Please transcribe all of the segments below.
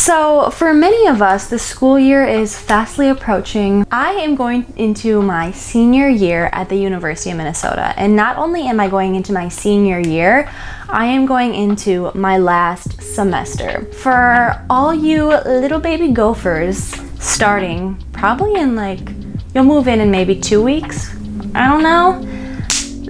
So for many of us, the school year is fastly approaching. I am going into my senior year at the University of Minnesota. And not only am I going into my senior year, I am going into my last semester. For all you little baby gophers starting probably in you'll move in maybe 2 weeks. I don't know.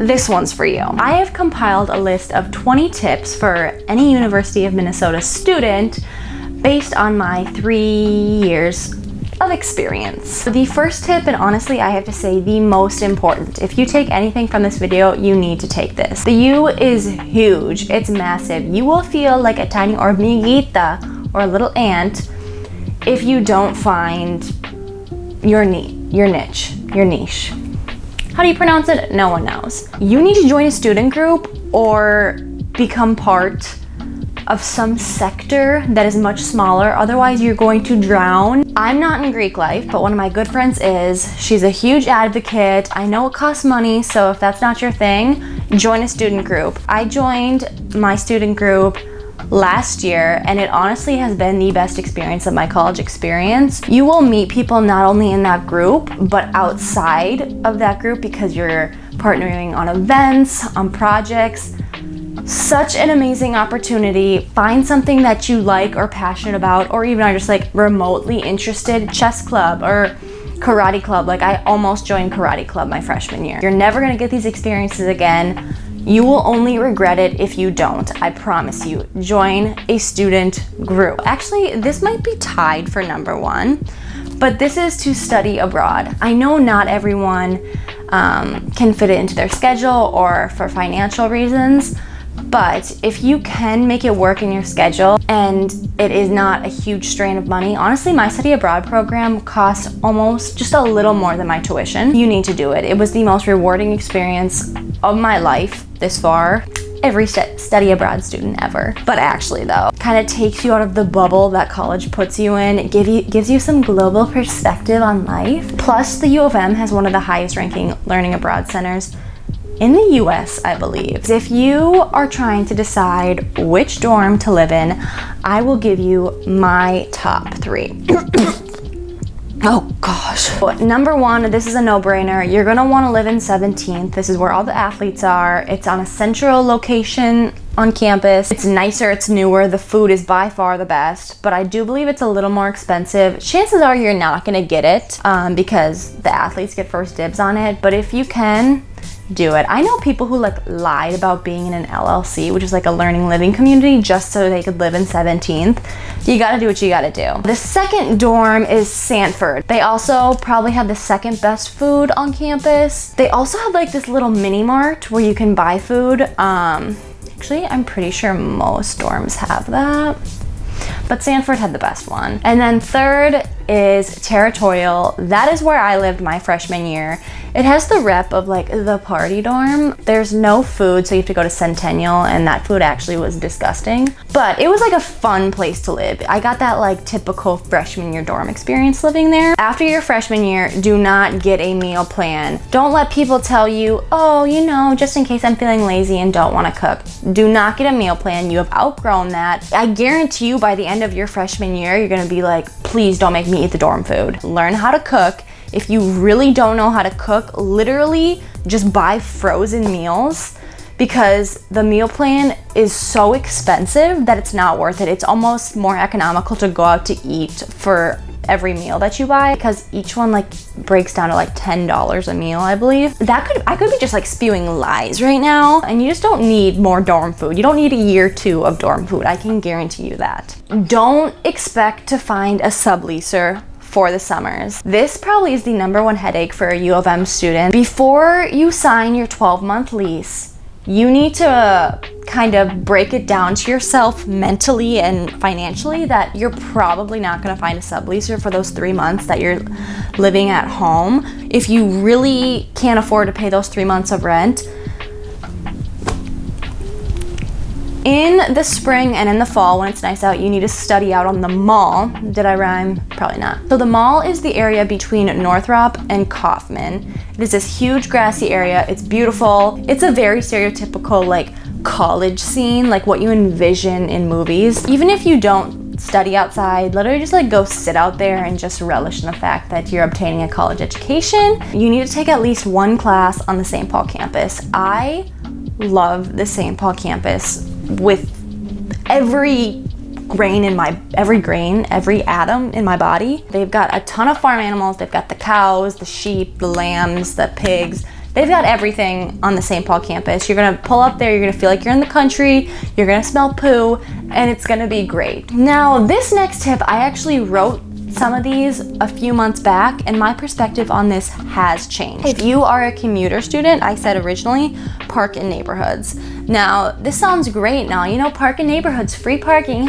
This one's for you. I have compiled a list of 20 tips for any University of Minnesota student based on my 3 years of experience. The first tip, and honestly I have to say the most important, if you take anything from this video, you need to take this. The U is huge, it's massive. You will feel like a tiny hormiguita or a little ant if you don't find your niche. How do you pronounce it? No one knows. You need to join a student group or become part of some sector that is much smaller, otherwise you're going to drown. I'm not in Greek life, but one of my good friends is. She's a huge advocate. I know it costs money, so if that's not your thing, join a student group. I joined my student group last year, and it honestly has been the best experience of my college experience. You will meet people not only in that group, but outside of that group because you're partnering on events, on projects. Such an amazing opportunity. Find something that you like or passionate about, or even are just remotely interested. Chess club or karate club. I almost joined karate club my freshman year. You're never gonna get these experiences again. You will only regret it if you don't. I promise you. Join a student group. Actually, this might be tied for number 1, but this is to study abroad. I know not everyone can fit it into their schedule or for financial reasons, but if you can make it work in your schedule and it is not a huge strain of money, honestly, my study abroad program cost almost just a little more than my tuition. You need to do it. It was the most rewarding experience of my life this far. Every study abroad student ever. But actually though, kind of takes you out of the bubble that college puts you in. It gives you some global perspective on life. Plus the U of M has one of the highest ranking learning abroad centers in the US, I believe. If you are trying to decide which dorm to live in, I will give you my top 3. Oh gosh. Number 1, this is a no-brainer. You're gonna wanna live in 17th. This is where all the athletes are. It's on a central location on campus. It's nicer, it's newer. The food is by far the best, but I do believe it's a little more expensive. Chances are you're not gonna get it because the athletes get first dibs on it, but if you can, do it. I know people who lied about being in an LLC, which is a learning living community, just so they could live in 17th. You gotta do what you gotta do. The second dorm is Sanford. They also probably have the second best food on campus. They also have this little mini mart where you can buy food. Actually, I'm pretty sure most dorms have that, but Sanford had the best one. And then third is Territorial. That is where I lived my freshman year. It has the rep of the party dorm. There's no food, so you have to go to Centennial, and that food actually was disgusting. But it was a fun place to live. I got that typical freshman year dorm experience living there. After your freshman year, do not get a meal plan. Don't let people tell you, oh, just in case I'm feeling lazy and don't want to cook. Do not get a meal plan. You have outgrown that. I guarantee you by the end of your freshman year, you're gonna be please don't make me eat the dorm food. Learn how to cook. If you really don't know how to cook, literally just buy frozen meals because the meal plan is so expensive that it's not worth it. It's almost more economical to go out to eat for every meal that you buy because each one breaks down to $10 a meal, I believe. I could be just spewing lies right now, and you just don't need more dorm food. You don't need a year 2 of dorm food. I can guarantee you that. Don't expect to find a subleaser for the summers. This probably is the number 1 headache for a U of M student. Before you sign your 12-month lease, you need to kind of break it down to yourself mentally and financially that you're probably not going to find a subleaser for those 3 months that you're living at home. If you really can't afford to pay those 3 months of rent, in the spring and in the fall when it's nice out, you need to study out on the mall. Did I rhyme? Probably not. So the mall is the area between Northrop and Kaufman. It is this huge grassy area. It's beautiful. It's a very stereotypical college scene, what you envision in movies. Even if you don't study outside, literally just like go sit out there and just relish in the fact that you're obtaining a college education. You need to take at least one class on the St. Paul campus. I love the St. Paul campus with every atom in my body. They've got a ton of farm animals. They've got the cows, the sheep, the lambs, the pigs. They've got everything on the St. Paul campus. You're gonna pull up there, you're gonna feel like you're in the country, you're gonna smell poo, and it's gonna be great. Now, this next tip, I actually wrote some of these a few months back, and my perspective on this has changed. If you are a commuter student, I said originally, park in neighborhoods. Now, this sounds great now, you know, park in neighborhoods, free parking,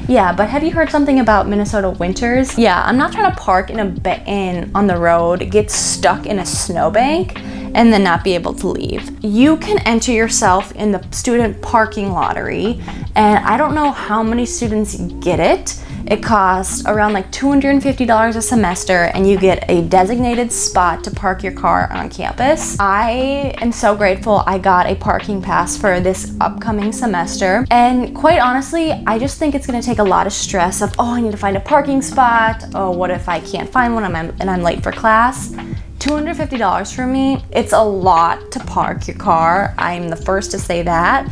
yeah, but have you heard something about Minnesota winters? Yeah, I'm not trying to park on the road, get stuck in a snowbank, and then not be able to leave. You can enter yourself in the student parking lottery, and I don't know how many students get it. It costs around like $250 a semester, and you get a designated spot to park your car on campus. I am so grateful I got a parking pass for this upcoming semester, and quite honestly, I just think it's gonna take a lot of stress of, oh, I need to find a parking spot, oh, what if I can't find one and I'm late for class? $250 for me, it's a lot to park your car. I'm the first to say that,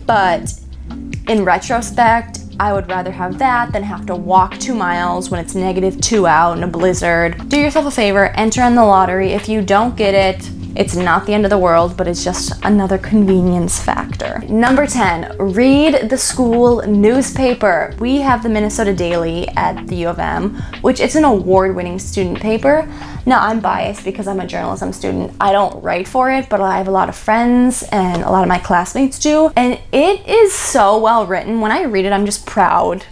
but in retrospect, I would rather have that than have to walk 2 miles when it's -2 out in a blizzard. Do yourself a favor, enter in the lottery. If you don't get it, it's not the end of the world, but it's just another convenience factor. Number 10, read the school newspaper. We have the Minnesota Daily at the U of M, which is an award-winning student paper. Now, I'm biased because I'm a journalism student. I don't write for it, but I have a lot of friends and a lot of my classmates do, and it is so well written. When I read it, I'm just proud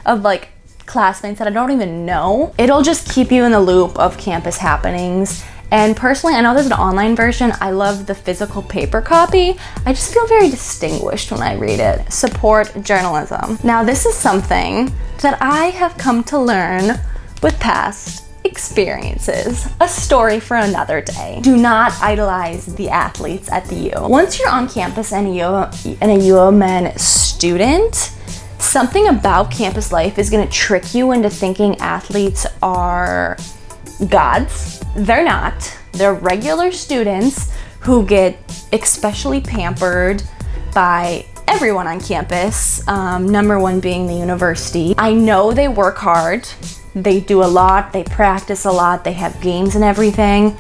of like classmates that I don't even know. It'll just keep you in the loop of campus happenings. And personally, I know there's an online version. I love the physical paper copy. I just feel very distinguished when I read it. Support journalism. Now, this is something that I have come to learn with past experiences. A story for another day. Do not idolize the athletes at the U. Once you're on campus and a U of M student, something about campus life is gonna trick you into thinking athletes are gods. They're not. They're regular students who get especially pampered by everyone on campus, number one being the university. I know they work hard. They do a lot, they practice a lot, they have games and everything,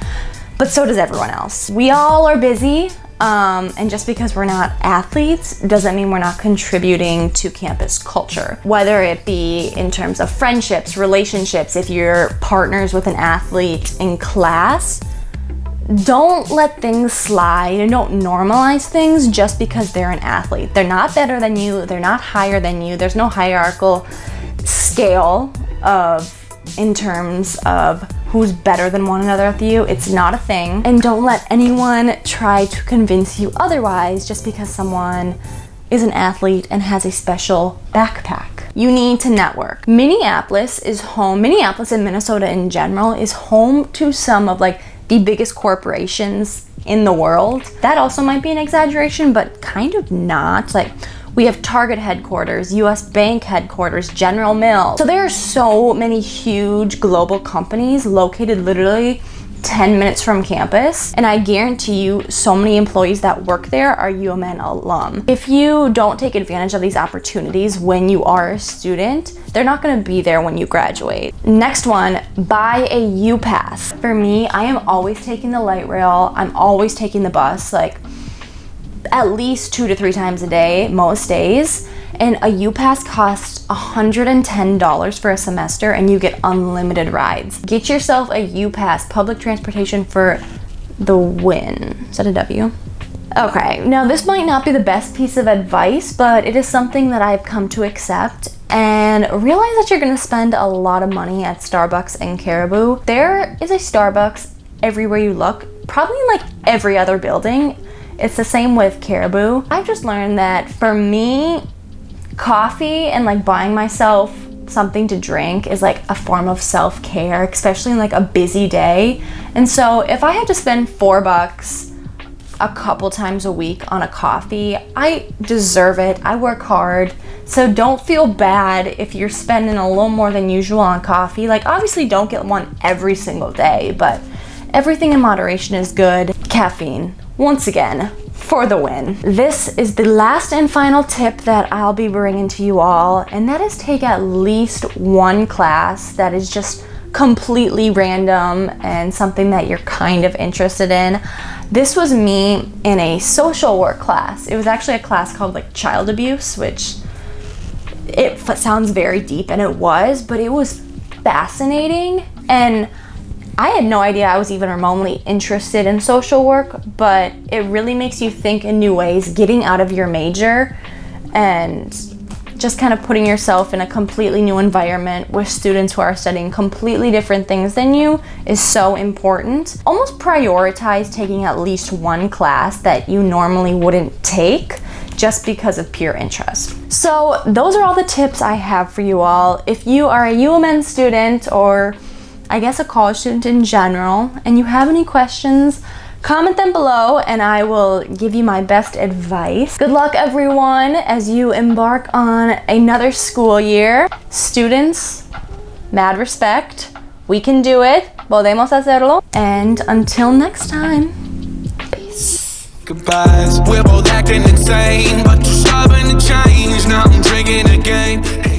but so does everyone else. We all are busy, and just because we're not athletes doesn't mean we're not contributing to campus culture. Whether it be in terms of friendships, relationships, if you're partners with an athlete in class, don't let things slide and don't normalize things just because they're an athlete. They're not better than you, they're not higher than you, there's no hierarchical scale in terms of who's better than one another at the U. It's not a thing. And don't let anyone try to convince you otherwise just because someone is an athlete and has a special backpack. You need to network. Minneapolis and Minnesota in general is home to some of like the biggest corporations in the world. That also might be an exaggeration, but kind of not. Like, we have Target headquarters, US Bank headquarters, General Mills. So there are so many huge global companies located literally 10 minutes from campus, and I guarantee you so many employees that work there are UMN alum. If you don't take advantage of these opportunities when you are a student, they're not gonna be there when you graduate. Next one, buy a U-Pass. For me, I am always taking the light rail, I'm always taking the bus, like at least 2 to 3 times a day, most days. And a U-Pass costs $110 for a semester and you get unlimited rides. Get yourself a U-Pass, public transportation for the win. Is that a W? Okay, now this might not be the best piece of advice, but it is something that I've come to accept. And realize that you're gonna spend a lot of money at Starbucks and Caribou. There is a Starbucks everywhere you look, probably in like every other building. It's the same with Caribou. I've just learned that for me, coffee and like buying myself something to drink is like a form of self-care, especially in like a busy day. And so if I had to spend $4 a couple times a week on a coffee. I deserve it. I work hard. So don't feel bad if you're spending a little more than usual on coffee. Like, obviously don't get one every single day, but everything in moderation is good. Caffeine, once again, for the win. This is the last and final tip that I'll be bringing to you all, and that is take at least one class that is just completely random and something that you're kind of interested in. This was me in a social work class. It was actually a class called like child abuse, which it sounds very deep, and it was, but it was fascinating. And I had no idea I was even remotely interested in social work, but it really makes you think in new ways, getting out of your major and just kind of putting yourself in a completely new environment with students who are studying completely different things than you is so important. Almost prioritize taking at least one class that you normally wouldn't take just because of pure interest. So those are all the tips I have for you all. If you are a UMN student, or I guess a college student in general, and you have any questions, comment them below and I will give you my best advice. Good luck everyone as you embark on another school year. Students, mad respect. We can do it. Podemos hacerlo. And until next time, peace. Goodbyes. We're both acting insane, but you're stubborn to change. Now I'm drinking again.